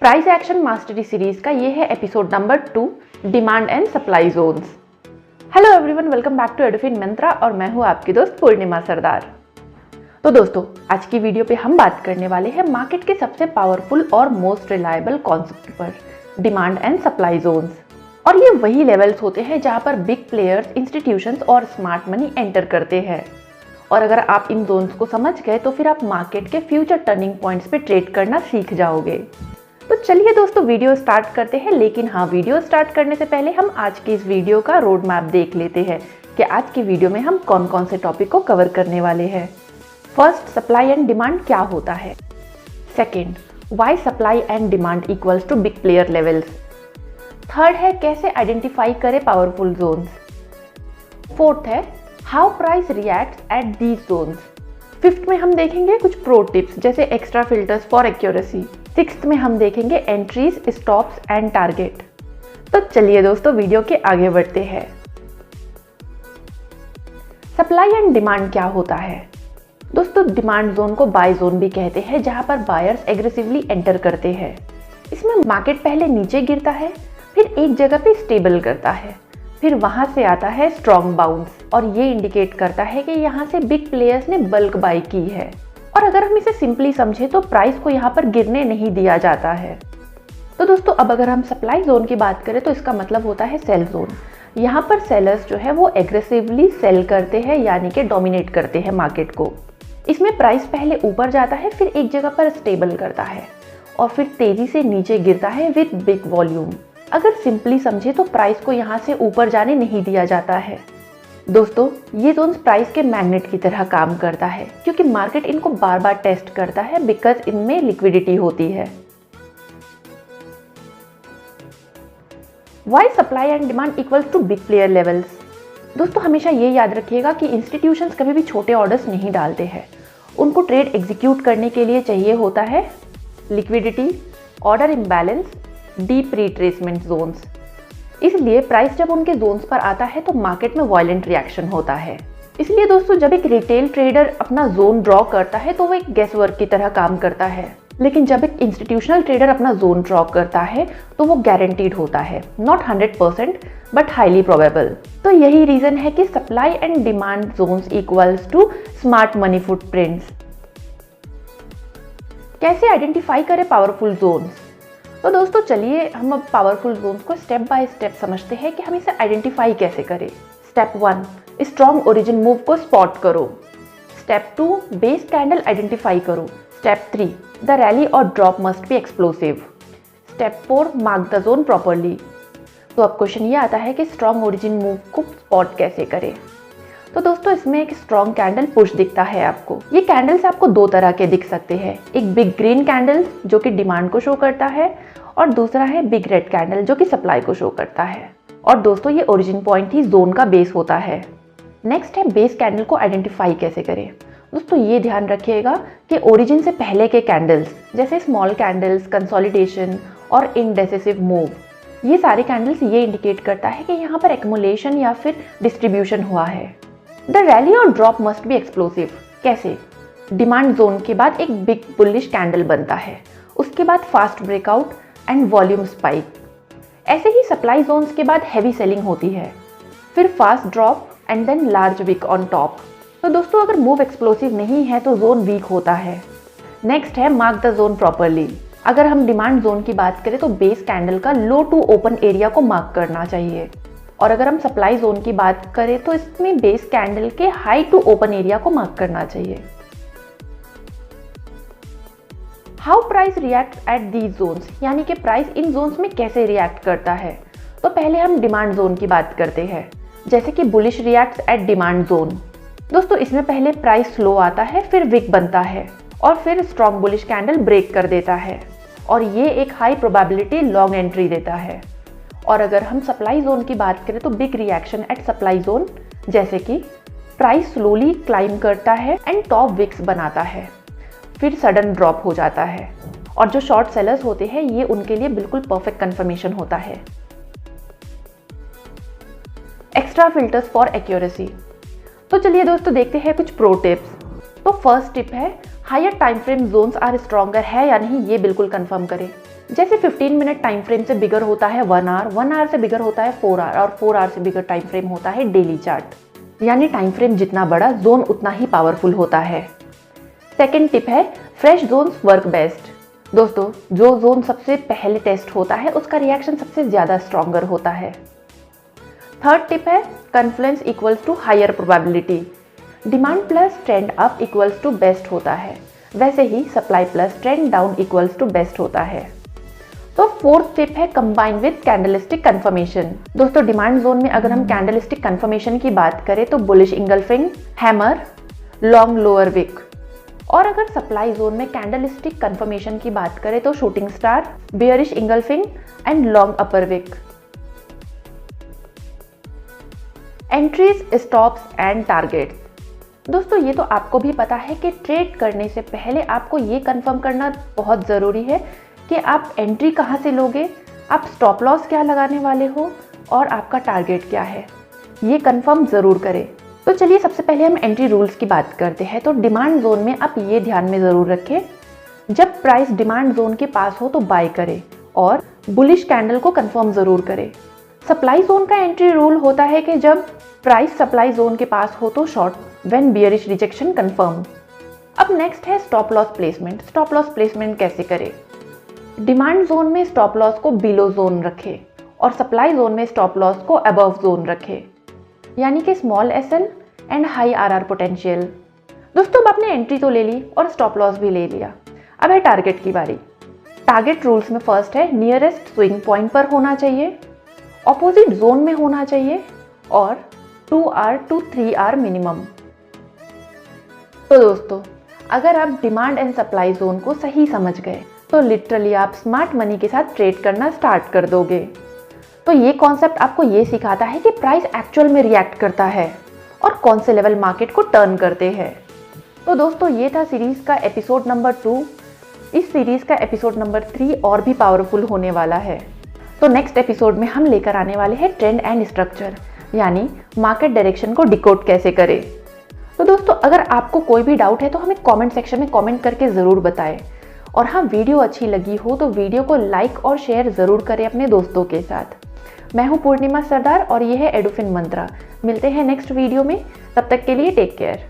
Price action mastery series का ये है episode number 2, demand and supply zones. Hello everyone, welcome back to Edufin Mantra और मैं हूँ आपकी दोस्त पूर्णिमा सरदार। तो दोस्तों, आज की वीडियो पे हम बात करने वाले हैं मार्केट के सबसे पावरफुल और मोस्ट रिलायबल कॉन्सेप्ट पर, डिमांड एंड सप्लाई जोन्स। और ये वही लेवल्स होते हैं जहाँ पर बिग प्लेयर्स, इंस्टीट्यूशंस और स्मार्ट मनी एंटर करते हैं। और अगर आप इन जोन्स को समझ गए तो फिर आप मार्केट के फ्यूचर टर्निंग पॉइंट्स पे ट्रेड करना सीख जाओगे। तो चलिए दोस्तों, वीडियो स्टार्ट करते हैं। लेकिन हाँ, वीडियो स्टार्ट करने से पहले हम आज की इस वीडियो का रोड मैप देख लेते हैं कि आज की वीडियो में हम कौन कौन से टॉपिक को कवर करने वाले हैं। फर्स्ट, सप्लाई एंड डिमांड क्या होता है। Second, why supply and demand equals to big player levels. Third है, कैसे आइडेंटिफाई करें पावरफुल जोन्स। फोर्थ है, how price reacts at these zones. Fifth में हम देखेंगे कुछ प्रो टिप्स जैसे extra filters for accuracy. Sixth में हम देखेंगे एंट्रीज, स्टॉप्स एंड टारगेट। तो चलिए दोस्तों, वीडियो के आगे बढ़ते हैं। सप्लाई एंड डिमांड क्या होता है दोस्तों? डिमांड जोन को बाय जोन भी कहते हैं, जहां पर बायर्स एग्रेसिवली एंटर करते हैं। इसमें मार्केट पहले नीचे गिरता है, फिर एक जगह पे स्टेबल करता है, फिर वहां से आता है स्ट्रॉन्ग बाउंस और ये इंडिकेट करता है कि यहाँ से बिग प्लेयर्स ने बल्क बाय की है। और अगर हम इसे सिंपली समझे तो प्राइस को यहाँ पर गिरने नहीं दिया जाता है। तो दोस्तों, अब अगर हम सप्लाई जोन की बात करें तो इसका मतलब होता है सेल जोन। यहाँ पर सेलर्स जो है वो एग्रेसिवली सेल करते हैं, यानी कि डोमिनेट करते हैं मार्केट को। इसमें प्राइस पहले ऊपर जाता है, फिर एक जगह पर स्टेबल करता है और फिर तेजी से नीचे गिरता है विद बिग वॉल्यूम। अगर सिंपली समझे तो प्राइस को यहाँ से ऊपर जाने नहीं दिया जाता है। दोस्तों, ये जोन्स प्राइस के मैग्नेट की तरह काम करता है, क्योंकि मार्केट इनको बार बार टेस्ट करता है बिकॉज इनमें लिक्विडिटी होती है। Why supply and demand equals to big player levels. दोस्तों, हमेशा ये याद रखिएगा कि इंस्टीट्यूशंस कभी भी छोटे ऑर्डर्स नहीं डालते हैं। उनको ट्रेड एग्जीक्यूट करने के लिए चाहिए होता है liquidity, order imbalance, deep retracement zones. इसलिए प्राइस जब उनके जोन्स पर आता है तो मार्केट में वायलेंट रिएक्शन होता है। इसलिए दोस्तों, जब एक रिटेल ट्रेडर अपना जोन ड्रॉ करता है तो वो एक गेस वर्क की तरह काम करता है। लेकिन जब एक इंस्टीट्यूशनल ट्रेडर अपना जोन ड्रॉ करता है तो वो गारंटीड होता है, नॉट 100% बट हाईली प्रोबेबल। तो यही रीजन है कि supply and demand zones equals to smart money footprints. कैसे आइडेंटिफाई करें पावरफुल जोन्स? तो दोस्तों, चलिए हम अब पावरफुल जोन्स को स्टेप बाय स्टेप समझते हैं कि हम इसे आइडेंटिफाई कैसे करें। स्टेप 1, स्ट्रॉन्ग ओरिजिन मूव को स्पॉट करो। स्टेप 2, बेस कैंडल आइडेंटिफाई करो। स्टेप 3, द रैली और drop must be explosive. Step 4, mark the zone properly. तो अब क्वेश्चन ये आता है कि स्ट्रॉन्ग ओरिजिन मूव को स्पॉट कैसे करें। तो दोस्तों, इसमें एक स्ट्रॉन्ग कैंडल पुश दिखता है आपको। ये कैंडल्स आपको दो तरह के दिख सकते हैं, एक बिग ग्रीन कैंडल जो कि डिमांड को शो करता है और दूसरा है बिग रेड कैंडल जो कि सप्लाई को शो करता है। और दोस्तों, ये ओरिजिन पॉइंट ही जोन का बेस होता है। नेक्स्ट है बेस कैंडल को आइडेंटिफाई कैसे करें। दोस्तों, ये ध्यान रखिएगा कि ओरिजिन से पहले के कैंडल्स जैसे स्मॉल कैंडल्स, कंसोलिडेशन और इंडेसिसिव मूव, ये सारे कैंडल्स ये इंडिकेट करता है कि यहाँ पर एक्युमुलेशन या फिर डिस्ट्रीब्यूशन हुआ है। द रैली और ड्रॉप मस्ट बी एक्सप्लोसिव। कैसे? डिमांड जोन के बाद एक बिग बुलिश कैंडल बनता है, उसके बाद fast breakout and volume spike. ऐसे ही सप्लाई जोन्स के बाद हैवी सेलिंग होती है, फिर fast drop and then large wick on top. तो दोस्तों, अगर मूव एक्सप्लोसिव नहीं है तो जोन वीक होता है। नेक्स्ट है मार्क द जोन प्रॉपरली। अगर हम डिमांड जोन की बात करें तो बेस कैंडल का लो टू ओपन एरिया को मार्क करना चाहिए, और अगर हम सप्लाई जोन की बात करें तो इसमें बेस कैंडल के हाई टू ओपन एरिया को मार्क करना चाहिए। How price react at these zones, यानी कि प्राइस इन जोन्स में कैसे रिएक्ट करता है। तो पहले हम डिमांड जोन की बात करते हैं, जैसे कि bullish react eight demand zone. दोस्तों, इसमें पहले प्राइस स्लो आता है, फिर विक बनता है और फिर स्ट्रॉन्ग बुलिश कैंडल ब्रेक कर देता है और ये एक हाई प्रोबेबिलिटी लॉन्ग एंट्री देता है। और अगर हम सप्लाई जोन की बात करें तो big reaction at supply zone, जैसे कि प्राइस स्लोली क्लाइम करता है एंड टॉप विक्स बनाता है, फिर सडन ड्रॉप हो जाता है। और जो शॉर्ट सेलर्स होते हैं ये उनके लिए बिल्कुल परफेक्ट कंफर्मेशन होता है। Extra filters for accuracy. तो चलिए दोस्तों, देखते हैं कुछ प्रो टिप्स। तो फर्स्ट टिप है, higher time frame zones are stronger है या नहीं ये बिल्कुल कंफर्म करें। जैसे 15 मिनट टाइम फ्रेम से बिगर होता है 1 आवर, 1 आवर से बिगर होता है 4 आवर और 4 आवर से बिगर टाइम फ्रेम होता है डेली चार्ट। यानी टाइम फ्रेम जितना बड़ा जोन उतना ही पावरफुल होता है। सेकेंड टिप है फ्रेश जोन्स वर्क बेस्ट। दोस्तों जो जोन सबसे पहले टेस्ट होता है उसका रिएक्शन सबसे ज़्यादा स्ट्रॉन्गर होता है। थर्ड टिप है confluence equals to higher probability. Demand plus trend up equals to best होता है, वैसे ही supply plus trend down equals to best होता है। तो फोर्थ टिप है कंबाइन विद कैंडलस्टिक कंफर्मेशन। दोस्तों डिमांड जोन में अगर हम कैंडलस्टिक कंफर्मेशन की बात करें तो bullish engulfing, hammer, long lower wick. और अगर सप्लाई जोन में कैंडलस्टिक कंफर्मेशन की बात करें तो shooting star, bearish engulfing and long upper wick. Entries, stops and targets. दोस्तों ये तो आपको भी पता है कि ट्रेड करने से पहले आपको ये कंफर्म करना बहुत ज़रूरी है कि आप एंट्री कहाँ से लोगे, आप स्टॉप लॉस क्या लगाने वाले हो और आपका टारगेट क्या है, ये कंफर्म ज़रूर करें। तो चलिए सबसे पहले हम एंट्री रूल्स की बात करते हैं। तो डिमांड जोन में आप ये ध्यान में ज़रूर रखें, जब प्राइस डिमांड जोन के पास हो तो बाय करें और बुलिश कैंडल को कंफर्म ज़रूर करें। सप्लाई जोन का एंट्री रूल होता है कि जब प्राइस सप्लाई जोन के पास हो तो short, when bearish rejection confirm. अब नेक्स्ट है stop loss placement. Stop loss placement कैसे करें? डिमांड जोन में स्टॉप लॉस को बिलो जोन रखें और सप्लाई जोन में स्टॉप लॉस को अबव जोन रखें, यानी कि small SL and high RR potential. दोस्तों अब आपने एंट्री तो ले ली और स्टॉप लॉस भी ले लिया, अब है टारगेट की बारी। टारगेट रूल्स में फर्स्ट है नियरेस्ट स्विंग पॉइंट पर होना चाहिए, ऑपोजिट जोन में होना चाहिए और 2 आवर टू 3 आवर मिनिमम। तो दोस्तों अगर आप डिमांड एंड सप्लाई जोन को सही समझ गए तो लिटरली आप स्मार्ट मनी के साथ ट्रेड करना स्टार्ट कर दोगे। तो ये कॉन्सेप्ट आपको ये सिखाता है कि प्राइस एक्चुअल में रिएक्ट करता है और कौन से लेवल मार्केट को टर्न करते हैं। तो दोस्तों ये था सीरीज का एपिसोड नंबर 2। इस सीरीज का एपिसोड नंबर 3 और भी पावरफुल होने वाला है। तो नेक्स्ट एपिसोड में हम लेकर आने वाले हैं ट्रेंड एंड स्ट्रक्चर, यानी मार्केट डायरेक्शन को डिकोड कैसे करें। तो दोस्तों अगर आपको कोई भी डाउट है तो हमें कमेंट सेक्शन में कमेंट करके ज़रूर बताएं। और हाँ, वीडियो अच्छी लगी हो तो वीडियो को लाइक और शेयर ज़रूर करें अपने दोस्तों के साथ। मैं हूँ पूर्णिमा सरदार और ये है एडुफिन मंत्रा। मिलते हैं नेक्स्ट वीडियो में, तब तक के लिए टेक केयर।